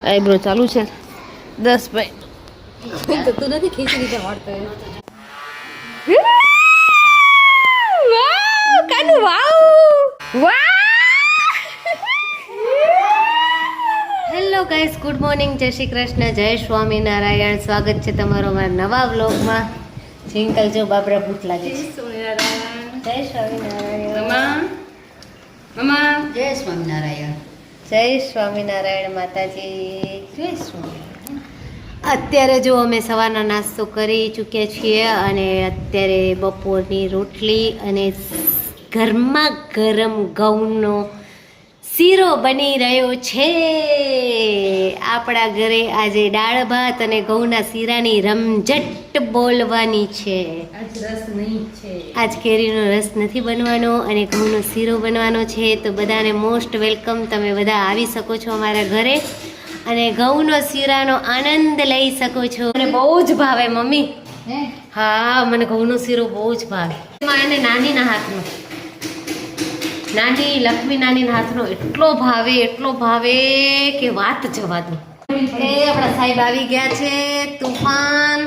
Eyebrow ચાલુ છે 10 ભાઈ તો તું નથી ખીચડી રીતે મળતો વાવ કાનુ વાવ હેલો ગાઈસ, ગુડ મોર્નિંગ, જય શ્રી કૃષ્ણ, જય સ્વામિનારાયણ. સ્વાગત છે તમારો અમારા નવા વ્લોગમાં. જીંકલ જો બાબરા ભૂખ લાગે છે. જય સ્વામિનારાયણ મમ્મા. જય સ્વામિનારાયણ. જય સ્વામિનારાયણ માતાજી. જય સ્વામિનારાયણ. અત્યારે જો અમે સવારનો નાસ્તો કરી ચૂક્યા છીએ અને અત્યારે બપોરની રોટલી અને ગરમા ગરમ ઘઉંનો શીરો બની રહ્યો છે. આપણા ઘરે આજે દાળ ભાત અને ઘઉંના શીરાની રમઝટ બોલવાની છે. આજ રસ નહીં છે. આજ કેરીનો રસ નથી બનવાનો અને ઘઉંનો શીરો બનવાનો છે. તો બધાને મોસ્ટ વેલકમ. તમે બધા આવી શકો છો અમારા ઘરે અને ઘઉંનો શીરાનો આનંદ લઈ શકો છો. મને બહુ જ ભાવે મમ્મી. હા, મને ઘઉંનો શીરો બહુ જ ભાવે. એમાં એને નાનીના હાથનો, નાની લક્ષ્મી નાનીના હાથનો એટલો ભાવે કે વાત જવા દો. એ આપણા સાહેબ આવી ગયા છે. તુફાન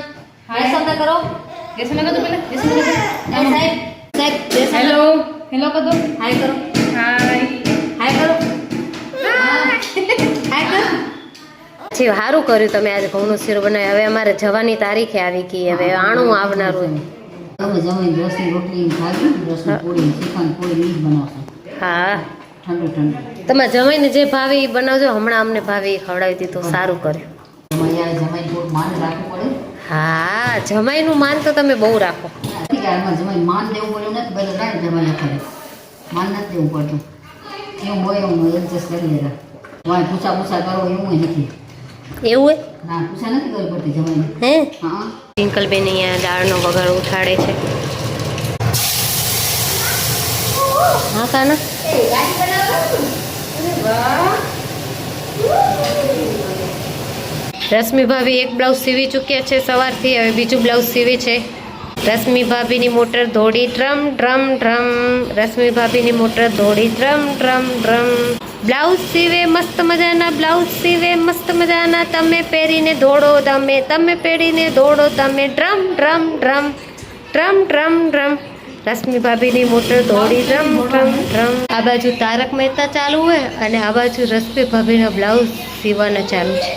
પસંદ કરો. જૈસે લગા તો પહેલા જૈસે લગા એ સાહેબ હેલો હેલો કહો દો. હાય કરો. હાય કરો. હાય કરો. જી, સારું કર્યું તમે આજે ઘઉંનો શીરો બનાવ્યો. હવે અમારે જવાની તારીખે આવી ગઈ. હવે આણું આવનારું. હવે જમાઈ રસની રોટલી ભાજી રસની પૂરી શ્રીખંડ પૂરી જ બનાવશો. હા, ઠંડુ ઠંડુ તમે જમાઈને જે ભાવે એ બનાવજો. હમણાં અમને ભાવે એ ખવડાવી દીધું. સારું કર્યું. જમાઈ થોડું માન રાખવું પડે. હા, જમાઈનું માન તો તમે બહુ રાખો. એમાં જમાઈ માન દેવું પડ્યું નથી. બધા કાંઈ જમાઈ કરે માન નથી દેવું પડતું. એવું હોય હું એડજસ્ટ કરી લેતા. વાય પૂછા કરો એવું નથી. એવું ના પૂછા નથી કરવી પડતી જમાઈને. હે? હા, ટિંકલબેન અહીંયા દાળનો વઘાર ઉઠાડે છે. હા કાના, રશ્મિ ભાભી એક બ્લાઉઝ સીવી ચૂક્યા છે સવારથી. હવે બીજું બ્લાઉઝ સીવી છે. રશ્મિ ભાભીની મોટર દોડી ડ્રમ ડ્રમ ડ્રમ. રશ્મિ ભાભીની મોટર દોડી ડ્રમ ડ્રમ ડ્રમ. બ્લાઉઝ સીવે મસ્ત મજાના, બ્લાઉઝ સીવે મસ્ત મજાના. તમે પહેરીને દોડો, તમે પહેરીને દોડો, તમે drum drum drum drum drum drum. Rashmi ભાભીની મોટર દોડી ડ્રમ ડ્રમ ડ્રમ. આ બાજુ તારક મહેતા ચાલુ હોય અને આ બાજુ રશ્મિ ભાભીનો બ્લાઉઝ સીવવાનો ચાલુ છે.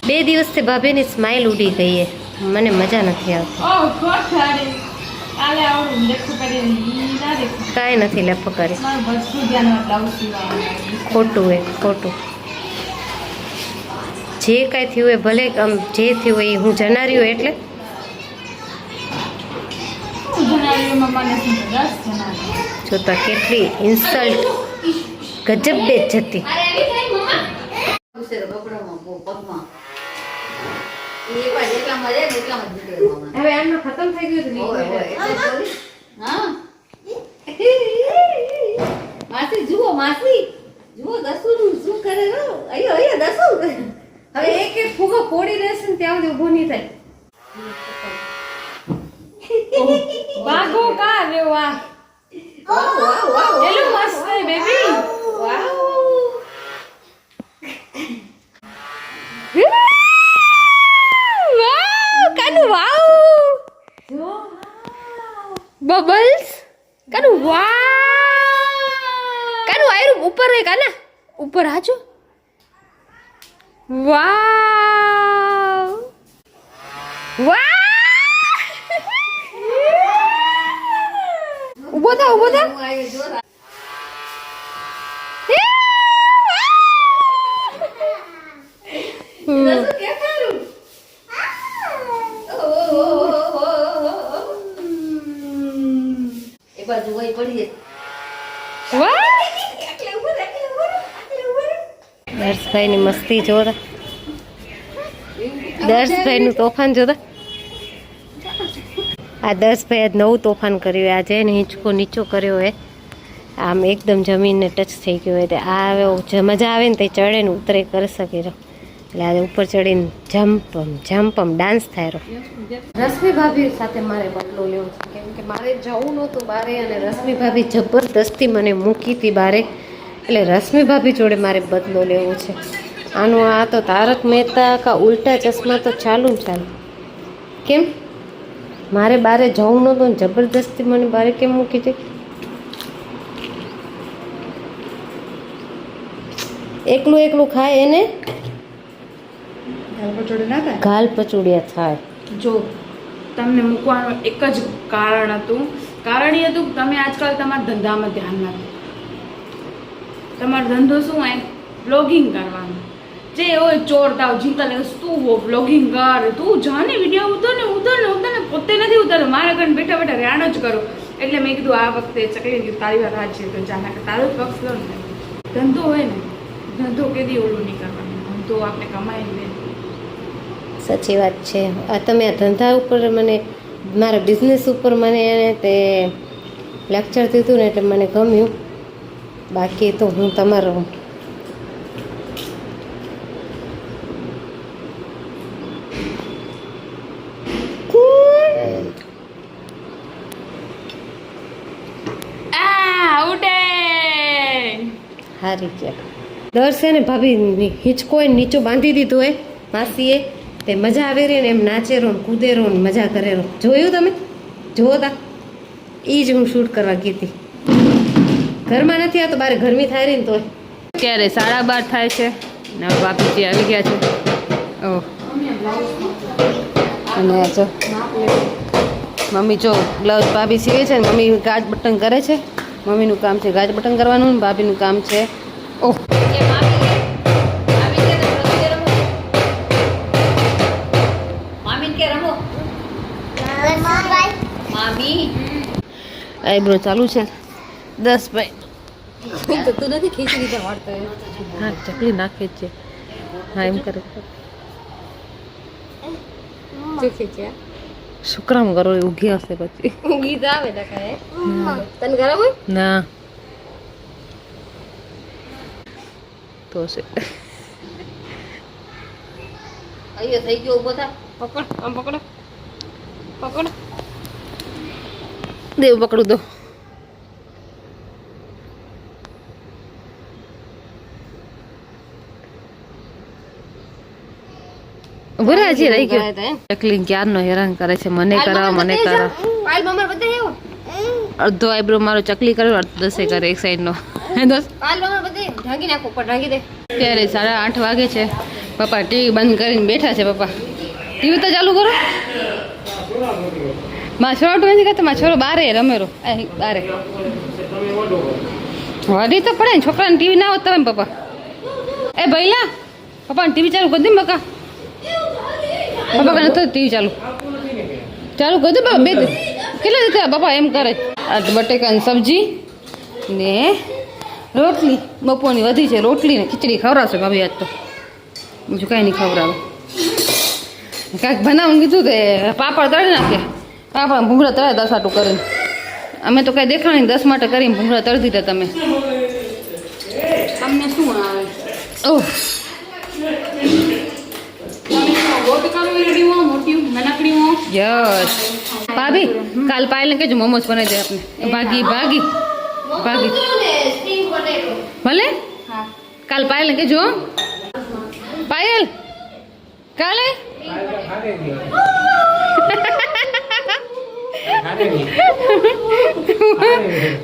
2 દિવસથી ભાભીની સ્માઇલ ઉડી ગઈ છે. મને મજા નથી આવતી. કાંઈ નથી લેફો કરી. ખોટું એ ખોટું. જે કાંઈ થયું હોય ભલે, આમ જે થયું હોય એ હું જનારી હોય એટલે જોતા કેટલી ઇન્સલ્ટ, ગજબ બેઇજ્જતી. હવે આમનો ખતમ થઈ ગયું છે. માસી જુઓ, માસી જુઓ દસુ શું કરે. અયો દસુ હવે એક ફૂગો પોડી રહેશે ને ત્યાં સુધી ઊભો નહીં થાય. વાગો કા રે વાહ. હેલો મસ્ત બેબી. વાહ કાનુ વાવ. બબલ્સ કાનુ વાવ. કાનુ આયરું ઉપર રે કાના, ઉપર આજો. વાવ વાવ. ઉભો થા. બાજુ વહી પડીએ. દર્શભાઈની મસ્તી જોતા, દર્શભાઈનું તોફાન જોતા. આ દર્શભાઈ આજ નવું તોફાન કર્યું. આજે એને હિંચકો નીચો કર્યો હોય, આમ એકદમ જમીનને ટચ થઈ ગયો હોય. આ હવે મજા આવે ને તે ચડે ને ઉતરે કરી શકે રહ્યો. એટલે આજે ઉપર ચડીને જમ્પમ ડાન્સ થાય રહ્યો. રશ્મિ ભાભી સાથે મારે બદલો લેવો છે, કેમ કે મારે જવું નહોતું બારે અને રશ્મિ ભાભી જબરદસ્તી મને મૂકી હતી બારે. એટલે રશ્મિ ભાભી જોડે મારે બદલો લેવો છે. આનું આ તો તારક મહેતા કા ઉલ્ટા ચશ્મા તો ચાલુ ને ચાલુ. કેમ મારે બારે જવું નહોતું ને જબરદસ્તી મને બારે કેમ મૂકી દે? એકલું એકલું ખાય એને ગાલ પચોડિયા થાય. જો તમને મૂકવાનું એક જ કારણ હતું. કારણ એ હતું કે તમે આજકાલ તમારા ધંધામાં ધ્યાન નથી. તમારો ધંધો શું હોય? બ્લોગિંગ કરવાનું. જે હોય ચોરતાવ જીંકલ તું હો બ્લોગિંગ કર, તું જાને વિડીયો ઉતાર ને પોતે નથી ઉતારતો, મારા ઘરે બેઠા બેઠા રાણ જ કરો. એટલે મેં કીધું આ વખતે ચકલી કીધું તારી વાત હાથ છે તો જાના કે તારો જ પક્ષ લો ને. ધંધો હોય ને, ધંધો કેદી ઓલું નહીં કરવાનું, ધંધો આપણે કમાઈ લે. સાચી વાત છે. આ તમે આ ધંધા ઉપર મને મારા બિઝનેસ ઉપર મને એને તે લેક્ચર દીધું ને એટલે મને ગમ્યું. બાકી તો હું તમારો હારી ગયા. દર છે ને ભાભી હિંચકો નીચું બાંધી દીધું હોય માસીએ, તે મજા આવી રહી ને એમ નાચેરો ને કૂદેરો ને મજા કરેલો. જોયું તમે? જોવો તા એ જ હું શૂટ કરવા ગઈ હતી. ઘરમાં નથી આવતો, બારે ગરમી થાય રહી ને તોય. અત્યારે 12:30 થાય છે ને બાપુજી આવી ગયા છે. ઓહ, અને જો મમ્મી જો બ્લાઉઝ ભાભી સીવે છે ને મમ્મી ગાજ બટન કરે છે. મમ્મીનું કામ છે ગાજ બટન કરવાનું ને ભાભીનું કામ છે ઓહ આઈબ્રો ચાલુ છે 10 ભાઈ. તું નથી ખીચડી રીતે વાળતો? હા ચકલી નાખે છે. હા એમ કરે શુક્રામ કરો ઉઘી હશે પછી ગીત આવે ટકા તને ગરમ હોય ના તો છે. અહીંયા થઈ ગયો ઉભો થા. પકડ આમ પકડો પકડ દેવ પકડું દો. બરા હજી રહી ગયો. ચકલી ક્યારનો હેરાન કરે છે, મને કરાવો મને કરાવો. પાલ મમ્મા બધે હેવો અડધો આઈબ્રો મારો ચકલી કર્યો, અડધો દસે કરે એક સાઈડ નો. દોસ્ત પાલ મમ્મા બધે ઢાંકી નાખો, પર ઢાંકી દે. ત્યારે 8:30 વાગે છે. પપ્પા ટીવી બંધ કરીને બેઠા છે. પપ્પા ટીવી તો ચાલુ કરો. માં છોરો નથી કરતો, માં છોરો બારે રમેરો બારે વધી તો પડે ને છોકરાને ટીવી ના હોત તમે. પપ્પા એ ભૈલા પપ્પાને ટીવી ચાલુ કરી દે. બકા પપ્પા નથી ટીવી ચાલુ કરી દે. બે કેટલા દીધા પપ્પા એમ કરે. આ બટેકાની સબ્જી ને રોટલી બપોરની વધી છે. રોટલી ને ખીચડી ખવડાવશે ભાભી આજ તો, બીજું કાંઈ નહીં ખવડાવે. કાંઈક બનાવવાનું કીધું તે પાપડ તળી નાખ્યા. પાપડ ભૂંગળા તળ્યા 10 આટું કરીને. અમે તો કાંઈ દેખાણી 10 માટે કરીને ભૂંગળા તળી દીધા. તમે તમને શું આવે? ઓહ યસ ભાભી કાલ પાયલ ને કહેજો મોમોસ બનાવી દે આપણે. ભાગી ભાગી ભાગી ભલે કાલ પાયલ ને કહેજો. પાયલ કાલે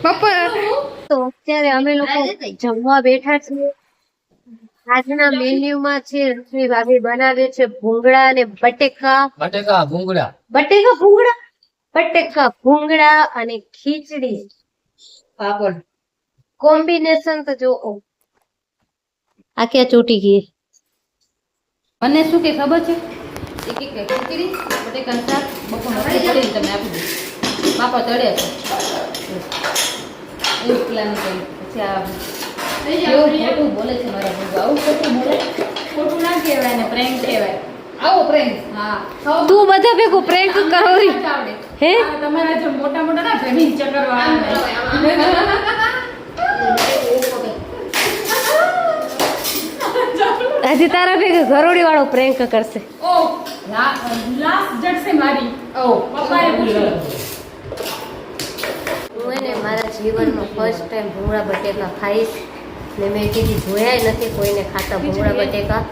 પપ્પા તો અત્યારે અમે લોકો જમવા બેઠા છીએ. આજના મેન્યુમાં છે રશ્મિ ભાભી બનાવે છે ભૂંગળા અને બટેકા ભૂંગળા અને ખીચડી પાપડ કોમ્બિનેશન તો જો આ ક્યાં ચોટી ગઈ. મને શું કે ખબર છે? એક ખીચડી બટેકાનું શાક બપોર તળીને તમે આપી દો. બાપા તળ્યા છે એવું પ્લાન કરી. પછી આ ખોટું બોલે છે મારા ભૂગો. આવું ખોટું બોલે, ખોટું ના કહેવાય ને પ્રેન્ક કહેવાય. આવો પ્રેન્ક. હા તું બધા ભેગું પ્રેન્ક કરો હે? તમારા જો મોટા મોટા ના જમીન ચકરવા આજે તારા ભેગું ઘરોડી વાળો પ્રેન્ક કરશે. ઓ લાસ્ટ જટ છે મારી. ઓ પપ્પાએ પૂછ્યું. હું એને મારા જીવનનો ફર્સ્ટ ટાઈમ ભૂંગળા બટેકા ખાઈશ. ને મેં કીધી જોયા નથી કોઈને ખાતા ભૂંગળા બટેકા,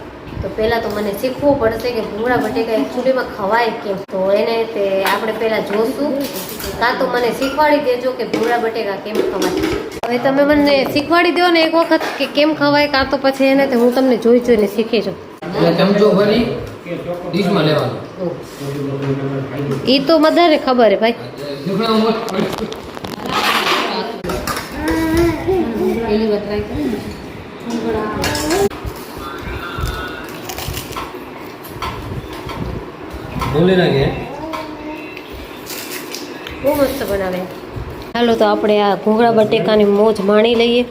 તો પહેલાં તો મને શીખવું પડશે કે ભૂંગળા બટેકા એકચ્યુઅલીમાં ખવાય કેમ. તો એને તે આપણે પહેલાં જોશું, કાં તો મને શીખવાડી દેજો કે ભૂંગળા બટેકા કેમ ખવાય. હવે તમે મને શીખવાડી દો ને એક વખત કે કેમ ખવાય, કાં તો પછી એને તે હું તમને જોઈને શીખી જાઉં. ચમચો ભરી ડીશમાં લેવાનો. એ તો બધાને ખબર હે ભાઈ. પહેલી વાર ટ્રાય કરી ને. બોલી નાખે. બહુ મસ્ત બનાવે. ચાલો તો આપણે આ ભૂંગળા બટેકાની મોજ માણી લઈએ.